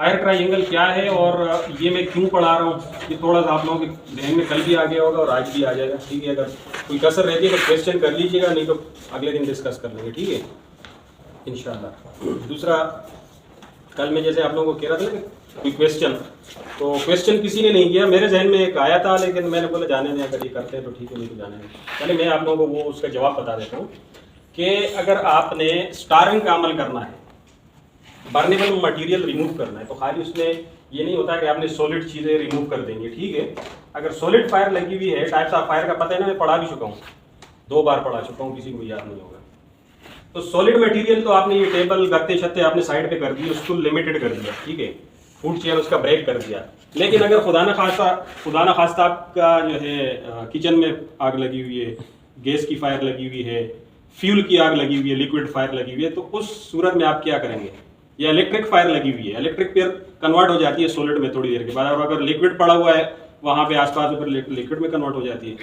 Fire triangle क्या है और ये मैं क्यों पढ़ा रहा हूँ, ये थोड़ा सा आप लोगों के ध्यान में कल भी आ गया होगा और आज भी आ जाएगा। ठीक है, अगर कोई कसर रहती है तो क्वेश्चन कर लीजिएगा, नहीं तो अगले दिन डिस्कस कर लेंगे। ठीक है, इंशाल्लाह। दूसरा, कल मैं जैसे आप लोगों को कह रहा था ना कोई क्वेश्चन, तो क्वेश्चन किसी ने नहीं किया, मेरे जहन में एक आया था, लेकिन मैंने बोला जाने दें, अगर ये करते हैं तो ठीक है, नहीं तो जाने दें। पहले मैं आप लोगों को वो उसका जवाब बता देता हूँ कि अगर आपने स्टारिंग का अमल करना है, बर्नेबल मटेरियल रिमूव करना है, तो खाली उसमें ये नहीं होता कि आपने सॉलिड चीज़ें रिमूव कर देंगे। ठीक है, अगर सॉलिड फायर लगी हुई है, टाइप्स ऑफ फायर का पता है ना, मैं पढ़ा भी चुका हूँ, 2 बार पढ़ा चुका हूँ, किसी को याद नहीं होगा। तो सॉलिड मटेरियल तो आपने ये टेबल गत्ते शत्ते आपने साइड पे कर दिए, उसको लिमिटेड कर दिया। ठीक है, फूड चेन उसका ब्रेक कर दिया। लेकिन अगर खुदा न खास्ता आपका जो है किचन में आग लगी हुई है, गैस की फायर लगी हुई है, फ्यूल की आग लगी हुई है, लिक्विड फायर लगी हुई है, तो उस सूरत में आप क्या करेंगे? या इलेक्ट्रिक फायर लगी हुई है, इलेक्ट्रिक फिर कन्वर्ट हो जाती है सॉलिड में थोड़ी देर के बाद, और अगर लिक्विड पड़ा हुआ है वहां पे आसपास फिर लिक्विड में कन्वर्ट हो जाती है।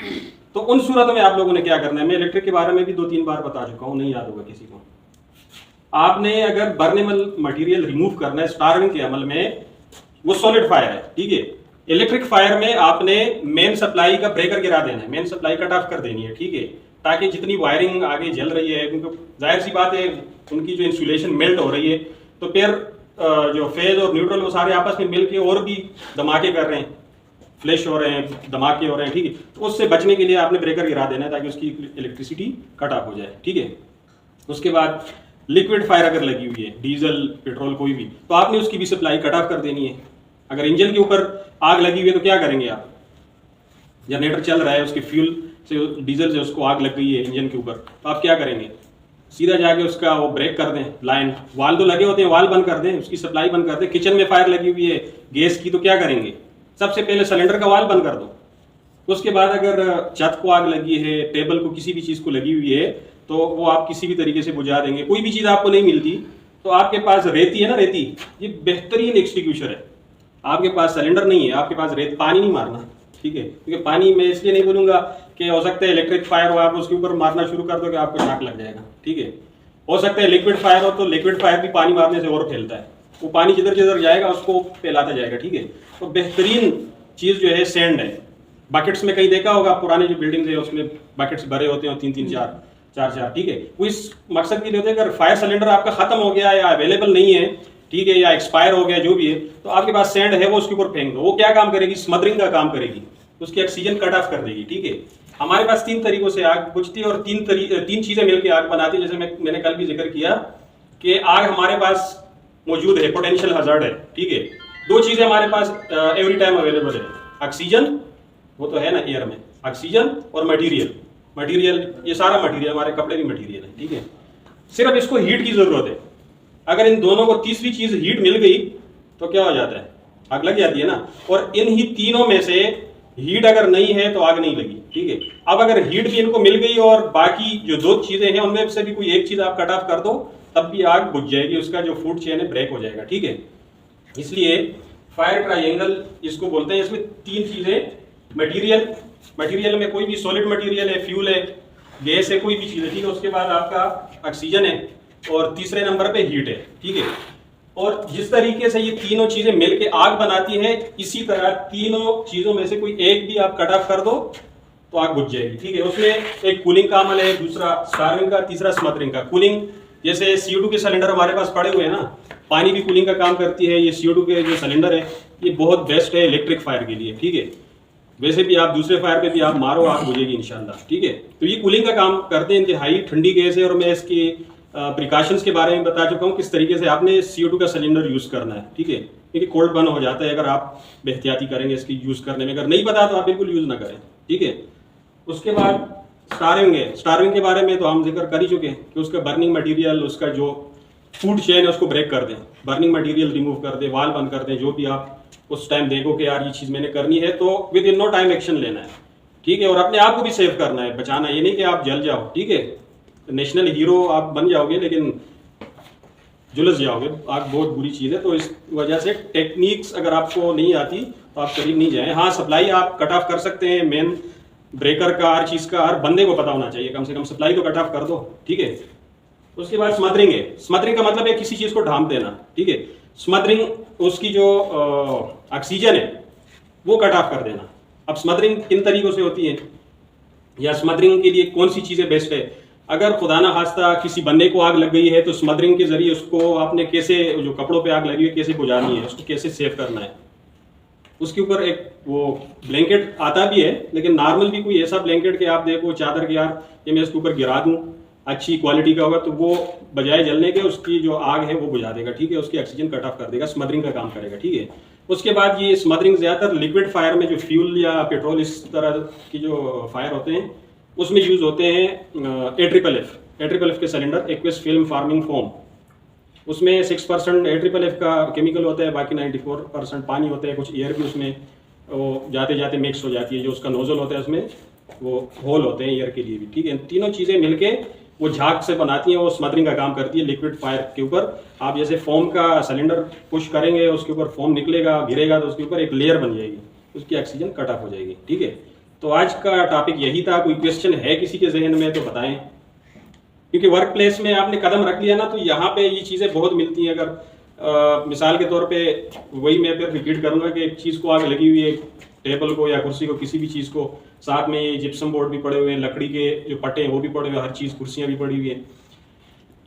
तो उन सूरतों में आप लोगों ने क्या करना है, मैं इलेक्ट्रिक के बारे में भी 2-3 बार बता चुका हूँ, नहीं याद होगा किसी को। आपने अगर बर्नेबल मटेरियल रिमूव करना है स्टार्विंग के अमल में, वो सॉलिड फायर है। ठीक है, इलेक्ट्रिक फायर में आपने मेन सप्लाई का ब्रेकर गिरा देना है, मेन सप्लाई कट ऑफ कर देनी है। ठीक है, ताकि जितनी वायरिंग आगे जल रही है, क्योंकि जाहिर सी बात है उनकी जो इंसुलेशन मेल्ट हो रही है, तो फिर जो फेज और न्यूट्रल वो सारे आपस में मिलके और भी धमाके कर रहे हैं, फ्लैश हो रहे हैं, धमाके हो रहे हैं। ठीक है, तो उससे बचने के लिए आपने ब्रेकर गिरा देना है ताकि उसकी इलेक्ट्रिसिटी कट ऑफ हो जाए। ठीक है, उसके बाद लिक्विड फायर अगर लगी हुई है, डीजल पेट्रोल कोई भी, तो आपने उसकी भी सप्लाई कट ऑफ कर देनी है। अगर इंजन के ऊपर आग लगी हुई है तो क्या करेंगे आप? जनरेटर चल रहा है, उसके फ्यूल से डीजल से उसको आग लग गई है इंजन के ऊपर, तो आप क्या करेंगे? सीधा जाके उसका वो ब्रेक कर दें, लाइन वाल तो लगे होते हैं, वाल बंद कर दें, उसकी सप्लाई बंद कर दें। किचन में फायर लगी हुई है गैस की, तो क्या करेंगे? सबसे पहले सिलेंडर का वाल बंद कर दो। उसके बाद अगर छत को आग लगी है, टेबल को, किसी भी चीज़ को लगी हुई है, तो वो आप किसी भी तरीके से बुझा देंगे। कोई भी चीज़ आपको नहीं मिलती तो आपके पास रेती है ना, रेती ये बेहतरीन एक्सटिंग्विशर है। आपके पास सिलेंडर नहीं है, आपके पास रेत, पानी नहीं मारना। ठीक है, क्योंकि पानी मैं इसलिए नहीं बोलूंगा कि हो सकता है इलेक्ट्रिक फायर हो, आप उसके ऊपर मारना शुरू कर दो कि आपको शॉक लग जाएगा। ठीक है, हो सकता है लिक्विड फायर हो, तो लिक्विड फायर भी पानी मारने से और फैलता है, वो पानी जिधर जिधर जाएगा उसको फैलाता जाएगा। ठीक है, तो बेहतरीन चीज़ जो है सैंड है। बकेट्स में कहीं देखा होगा, पुराने जो बिल्डिंग्स है उसमें बकेट्स भरे होते हैं 3-3 4-4। ठीक है, वो इस मकसद के लिए होते हैं, अगर फायर सिलेंडर आपका खत्म हो गया या अवेलेबल नहीं है, ठीक है, या एक्सपायर हो गया, जो भी है, तो आपके पास सैंड है, वो उसके ऊपर फेंक दो। वो क्या काम करेगी? स्मदरिंग का काम करेगी, उसकी ऑक्सीजन कट ऑफ कर देगी। ठीक है, हमारे पास 3 तरीकों से आग बुझती है और 3 चीजें मिलकर आग बनाती है। जैसे मैंने कल भी जिक्र किया कि आग हमारे पास मौजूद है, पोटेंशियल हजार्ड है। ठीक है, 2 चीजें हमारे पास एवरी टाइम अवेलेबल है, ऑक्सीजन, वो तो है ना एयर में, ऑक्सीजन और मटेरियल। ये सारा मटेरियल, हमारे कपड़े भी मटेरियल है। ठीक है, सिर्फ इसको हीट की जरूरत है। अगर इन दोनों को तीसरी चीज हीट मिल गई तो क्या हो जाता है? आग लग जाती है ना। और इन ही तीनों में से हीट अगर नहीं है तो आग नहीं लगी। ठीक है, अब अगर हीट भी इनको मिल गई और बाकी जो 2 चीजें हैं उनमें से भी कोई एक चीज आप कट ऑफ कर दो, तब भी आग बुझ जाएगी, उसका जो फूड चेन है ब्रेक हो जाएगा। ठीक है, इसलिए फायर ट्रायंगल इसको बोलते हैं। इसमें 3 चीजें, मटेरियल में कोई भी सॉलिड मटेरियल है, फ्यूल है, गैस है, कोई भी चीज है। ठीक है, उसके बाद आपका ऑक्सीजन है और तीसरे नंबर पे हीट है। ठीक है, और जिस तरीके से ये तीनों चीजें मिलके आग बनाती है, इसी तरह तीनों चीजों में से कोई एक भी आप कट ऑफ कर दो तो आग बुझ जाएगी। ठीक है, उसमें एक कूलिंग का अमल है, दूसरा स्टार्विंग का, तीसरा स्मदरिंग का। कूलिंग, जैसे CO2 के सिलेंडर हमारे पास पड़े हुए हैं ना, पानी भी कूलिंग का काम करती है। ये CO2 के जो सिलेंडर है ये बहुत बेस्ट है इलेक्ट्रिक फायर के लिए। ठीक है, वैसे भी आप दूसरे फायर पे भी आप मारो, आग बुझेगी इंशाल्लाह। ठीक है, तो ये कूलिंग का काम करते हैं। इंतहाई ठंडी गैस है और मैं इसकी प्रिकॉशंस के बारे में बता चुका हूँ, किस तरीके से आपने CO2 का सिलेंडर यूज़ करना है। ठीक है, क्योंकि कोल्ड बर्न हो जाता है अगर आप बेहतियाती करेंगे इसकी यूज़ करने में। अगर नहीं पता तो आप बिल्कुल यूज़ ना करें। ठीक है, उसके बाद स्टार्विंग है। स्टार्विंग के बारे में तो हम जिक्र कर ही चुके हैं कि उसका बर्निंग मटीरियल, उसका जो फूड चेन है उसको ब्रेक कर दें, बर्निंग मटीरियल रिमूव कर दें, वाल बंद कर दें। जो भी आप उस टाइम देखो कि यार ये चीज़ मैंने करनी है, तो within no time action लेना है। ठीक है, और अपने आप को भी सेव करना है, बचाना। ये नहीं कि आप जल जाओ। ठीक है, नेशनल हीरो आप बन जाओगे लेकिन जुलस जाओगे, आग बहुत बुरी चीज़ है। तो इस वजह से टेक्निक्स अगर आपको नहीं आती तो आप करीब नहीं जाएं। हाँ, सप्लाई आप कट ऑफ कर सकते हैं, मेन ब्रेकर का, हर चीज़ का हर बंदे को पता होना चाहिए, कम से कम सप्लाई तो कट ऑफ कर दो। ठीक है, उसके बाद स्मदरिंग है। स्मदरिंग का मतलब है किसी चीज़ को ढांप देना। ठीक है, स्मदरिंग उसकी जो ऑक्सीजन है वो कट ऑफ कर देना। अब स्मदरिंग किन तरीकों से होती है या स्मदरिंग के लिए कौन सी चीज़ें बेस्ट है। अगर खुदा ना खास्ता किसी बंदे को आग लग गई है तो स्मदरिंग के जरिए उसको आपने कैसे, जो कपड़ों पे आग लगी है कैसे बुझानी है, उसको कैसे सेव करना है। उसके ऊपर एक वो ब्लैंकेट आता भी है, लेकिन नॉर्मल भी कोई ऐसा ब्लैंकेट कि आप देखो चादर के यार ये मैं इसके ऊपर गिरा दूँ, अच्छी क्वालिटी का होगा तो वो बजाय जलने के उसकी जो आग है वो बुझा देगा, ठीक है, उसकी ऑक्सीजन कट ऑफ कर देगा, स्मदरिंग का काम करेगा, ठीक है। उसके बाद ये स्मदरिंग ज़्यादातर लिक्विड फायर में जो फ्यूल या पेट्रोल इस तरह की जो फायर होते हैं उसमें यूज़ होते हैं। AFFF के cylinder, aqueous film farming foam, उसमें 6% AFFF का केमिकल होता है, बाकी 94% पानी होता है, कुछ एयर भी उसमें वो जाते जाते मिक्स हो जाती है। जो उसका नोजल होता है उसमें वो होल होते हैं एयर के लिए भी, ठीक है। तीनों चीज़ें मिलके वो झाग से बनाती हैं, वो स्मदरिंग का काम करती है लिक्विड फायर के ऊपर। आप जैसे फोम का सिलेंडर पुश करेंगे, उसके ऊपर फोम निकलेगा, गिरेगा तो उसके ऊपर एक लेयर बन जाएगी, उसकी ऑक्सीजन कट ऑफ हो जाएगी, ठीक है। तो आज का टॉपिक यही था। कोई क्वेश्चन है किसी के जहन में तो बताएं, क्योंकि वर्क प्लेस में आपने कदम रख लिया ना तो यहाँ पे ये चीज़ें बहुत मिलती हैं। अगर मिसाल के तौर पे वही मैं फिर रिपीट करूँगा कि एक चीज़ को आग लगी हुई है, टेबल को या कुर्सी को, किसी भी चीज़ को, साथ में ये जिप्सम बोर्ड भी पड़े हुए हैं, लकड़ी के जो पट्टे हैं वो भी पड़े हुए हैं, हर चीज़, कुर्सियाँ भी पड़ी हुई है,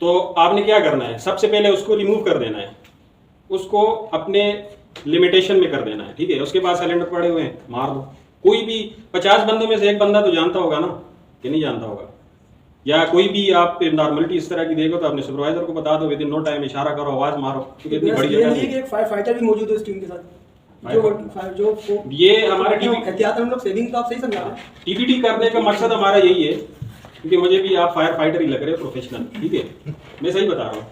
तो आपने क्या करना है, सबसे पहले उसको रिमूव कर देना है, उसको अपने लिमिटेशन में कर देना है, ठीक है। उसके बाद सिलेंडर पड़े हुए हैं, मार दो। कोई भी 50 बंदों में से एक बंदा तो जानता होगा ना, कि नहीं जानता होगा, या कोई भी आप नॉर्मलिटी इस तरह की देखो तो अपने सुपरवाइजर को बता दो, विद इन नो टाइम इशारा करो, आवाज मारो, क्योंकि इतनी बड़ी जगह है। एक फायर फाइटर भी मौजूद है इस टीम के साथ, जो ये हमारे एहतियात हम लोग सेविंग का आप सही समझा रहे हैं। टीपीटी करने का मकसद हमारा यही है, क्योंकि मुझे भी आप फायर फाइटर ही लग रहे हो, प्रोफेशनल, ठीक है, मैं सही बता रहा हूँ।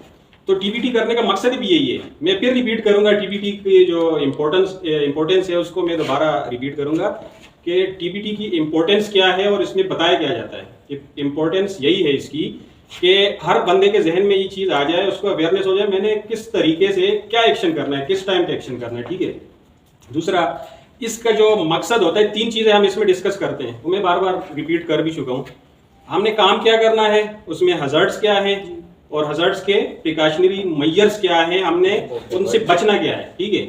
तो टीपीटी करने का मकसद भी यही है। मैं फिर रिपीट करूंगा, टीपीटी की जो इम्पोर्टेंस है उसको मैं दोबारा रिपीट करूंगा कि टीपीटी की इम्पोर्टेंस क्या है और इसमें बताया क्या जाता है। इम्पोर्टेंस यही है इसकी कि हर बंदे के जहन में ये चीज़ आ जाए, उसको अवेयरनेस हो जाए, मैंने किस तरीके से क्या एक्शन करना है, किस टाइम पे एक्शन करना है, ठीक है। दूसरा, इसका जो मकसद होता है, 3 चीज़ें हम इसमें डिस्कस करते हैं, वो मैं बार बार रिपीट कर भी चुका हूँ। हमने काम क्या करना है, उसमें हज़ार्ड्स क्या है और हज़ार्ड्स के प्रिकॉशनरी मेजर्स क्या है, हमने उनसे बचना क्या है, ठीक है।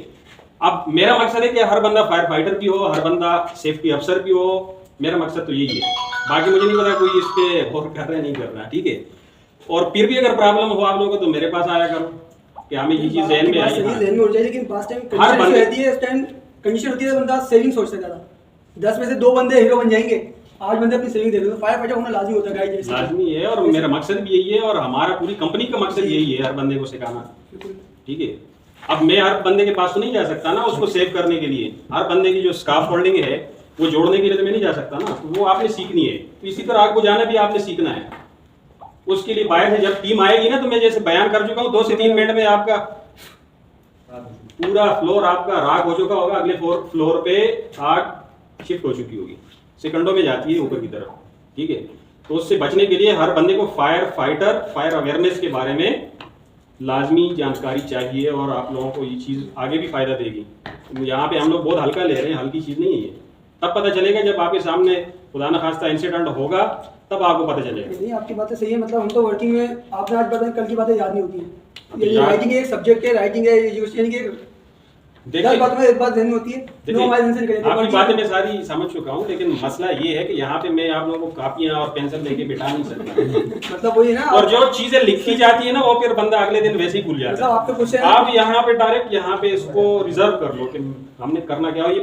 अब मेरा मकसद है कि हर बंदा फायर फाइटर भी हो, हर बंदा सेफ्टी अफसर भी हो, मेरा मकसद तो यही है। बाकी मुझे नहीं पता कोई इस पे गौर कर रहा है नहीं कर रहा, ठीक है। और फिर भी अगर प्रॉब्लम हो आप लोगों को तो मेरे पास आया करो कि हमें ये चीज़ जहन में आई है, जहन में उड़ जाए। लेकिन पास टाइम कंडीशन रहती है, इस टाइम कंडीशन होती है, बंदा सेविंग सोच सकता था, 10 में से 2 बंदे हीरो बन जाएंगे, 8 बंदे अपनी सेविंग दे दो, तो फायर फाइटर होना लाजमी होता है, गाइस लाजमी है। और मेरा मकसद भी यही है और हमारा पूरी कंपनी का मकसद यही है, हर बंदे को सिखाना, ठीक है। अब मैं हर बंदे के पास तो नहीं जा सकता ना उसको सेव करने के लिए, हर बंदे की जो स्काफ फोल्डिंग है वो जोड़ने के लिए तो मैं नहीं जा सकता ना, तो वो आपने सीखनी है। तो इसी तरह आग बुझाना भी आपने सीखना है। उसके लिए बाहर से जब टीम आएगी ना, तो मैं जैसे बयान कर चुका हूँ, 2 से 3 मिनट में आपका पूरा फ्लोर आपका राख हो चुका होगा, अगले फ्लोर पे आग शिफ्ट हो चुकी होगी, सेकंडों में जाती है ऊपर की तरफ, ठीक है। तो उससे बचने के लिए हर बंदे को फायर अवेयरनेस के बारे में लाजमी जानकारी चाहिए, और आप लोगों को ये चीज़ आगे भी फ़ायदा देगी। यहाँ पे हम लोग बहुत हल्का ले रहे हैं, हल्की चीज़ नहीं है ये। तब पता चलेगा जब आपके सामने खुदा न खास्ता इंसिडेंट होगा, तब आपको पता चलेगा। नहीं, आपकी बातें सही है, मतलब हम तो वर्किंग में, आपने आज बताया, कल की बातें याद नहीं होती है। राइटिंग एक सब्जेक्ट है, राइटिंग है, यानी कि देखिए बात में एक बात ध्यान में होती है। आपकी बातें मैं सारी समझ चुका हूँ, लेकिन मसला ये है कि यहाँ पे मैं आप लोगों को कापियां और पेंसिल लेके बिठा नहीं सकता मतलब वही ना, और जो चीजें लिखी जाती है ना वो फिर बंदा अगले दिन वैसे ही भूल जाता है। आप यहाँ पे डायरेक्ट यहाँ पे इसको रिजर्व कर लो कि हमने करना क्या हो।